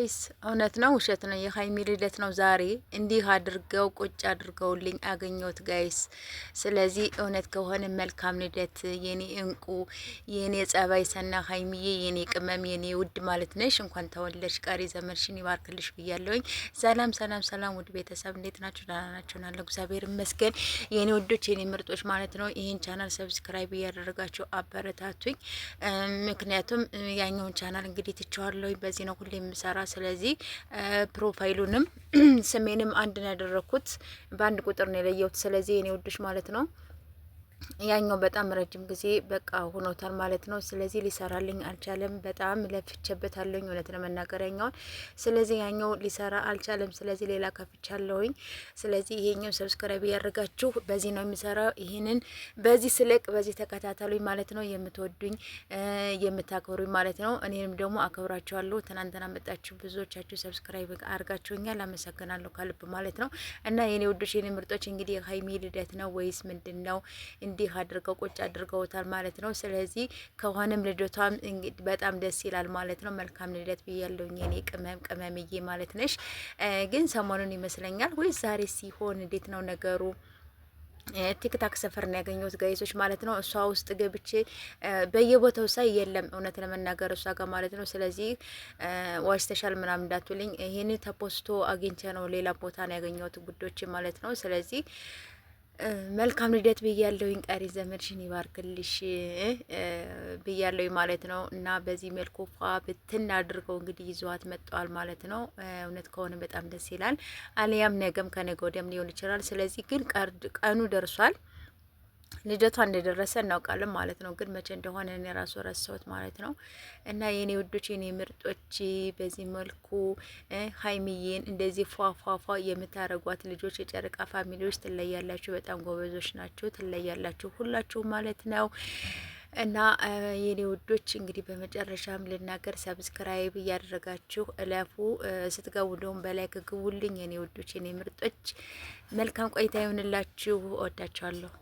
ጋይስ እውነት ነው ውሸት ነው? የሀይሚ ልደት ነው ዛሬ። እንዲህ አድርገው ቁጭ አድርገውልኝ አገኘሁት ጋይስ። ስለዚህ እውነት ከሆነ መልካም ልደት የኔ እንቁ፣ የኔ ጸባይ ሰና ሀይሚዬ፣ የኔ ቅመም፣ የኔ ውድ ማለት ነሽ። እንኳን ተወለድሽ፣ ቀሪ ዘመንሽን ይባርክልሽ ብያለሁኝ። ሰላም ሰላም ሰላም፣ ውድ ቤተሰብ እንዴት ናችሁ? ደህና ናችሁ? ናለሁ እግዚአብሔር ይመስገን። የኔ ውዶች፣ የኔ ምርጦች ማለት ነው። ይህን ቻናል ሰብስክራይብ እያደረጋችሁ አበረታቱኝ። ምክንያቱም ያኛውን ቻናል እንግዲህ ትቸዋለሁ፣ በዚህ ነው ሁሌ የምሰራ። ስለዚህ ፕሮፋይሉንም ስሜንም አንድ ነው ያደረኩት፣ በአንድ ቁጥር ነው የለየሁት። ስለዚህ የኔ ውዶች ማለት ነው ያኛው በጣም ረጅም ጊዜ በቃ ሆኖታል ማለት ነው። ስለዚህ ሊሰራልኝ አልቻለም። በጣም ለፍቼበታለሁኝ እውነት ለመናገር ያኛውን። ስለዚህ ያኛው ሊሰራ አልቻለም። ስለዚህ ሌላ ከፍቻለሁኝ። ስለዚህ ይሄኛው ሰብስክራይብ ያደርጋችሁ፣ በዚህ ነው የሚሰራው። ይሄንን በዚህ ስልክ በዚህ ተከታተሉኝ ማለት ነው። የምትወዱኝ የምታከብሩኝ ማለት ነው። እኔንም ደግሞ አከብራችኋለሁ። ትናንትና መጣችሁ ብዙዎቻችሁ ሰብስክራይብ አድርጋችሁኛል። አመሰግናለሁ ከልብ ማለት ነው። እና የኔ ውዶች የኔ ምርጦች እንግዲህ ሀይሚ ልደት ነው ወይስ ምንድን ነው? እንዲህ አድርገው ቁጭ አድርገውታል ማለት ነው። ስለዚህ ከሆነም ልደቷም በጣም ደስ ይላል ማለት ነው። መልካም ልደት ብያለሁኝ የኔ ቅመም ቅመምዬ ማለት ነሽ። ግን ሰሞኑን ይመስለኛል ወይስ ዛሬ ሲሆን እንዴት ነው ነገሩ? ቲክታክ ሰፈር ነው ያገኘሁት ጋይሶች ማለት ነው። እሷ ውስጥ ገብቼ በየቦታው ሳይ የለም እውነት ለመናገር እሷ ጋር ማለት ነው። ስለዚህ ዋሽተሻል ምናምን እንዳትሉኝ፣ ይሄን ተፖስቶ አግኝቼ ነው ሌላ ቦታ ነው ያገኘሁት ጉዶች ማለት ነው። ስለዚህ መልካም ልደት ብያለሁኝ፣ ቀሪ ዘመንሽን ይባርክልሽ ብያለሁኝ ማለት ነው። እና በዚህ መልኩ ፏ ብትን አድርገው እንግዲህ ይዘዋት መጥተዋል ማለት ነው። እውነት ከሆነ በጣም ደስ ይላል። አልያም ነገም ከነገ ወዲያም ሊሆን ይችላል። ስለዚህ ግን ቀኑ ደርሷል። ልደቷ እንደደረሰ እናውቃለን ማለት ነው። ግን መቼ እንደሆነ እኔ ራሱ ረሳሁት ማለት ነው። እና የኔ ውዶች የኔ ምርጦች በዚህ መልኩ ሀይሚዬን እንደዚህ ፏፏፏ የምታረጓት ልጆች የጨረቃ ፋሚሊዎች ትለያላችሁ። በጣም ጎበዞች ናችሁ። ትለያላችሁ ሁላችሁ ማለት ነው። እና የኔ ውዶች እንግዲህ በመጨረሻም ልናገር፣ ሰብስክራይብ እያደረጋችሁ እለፉ። ስትገቡ ደግሞ በላይ ግቡልኝ የኔ ውዶች የኔ ምርጦች። መልካም ቆይታ ይሁንላችሁ። እወዳችኋለሁ።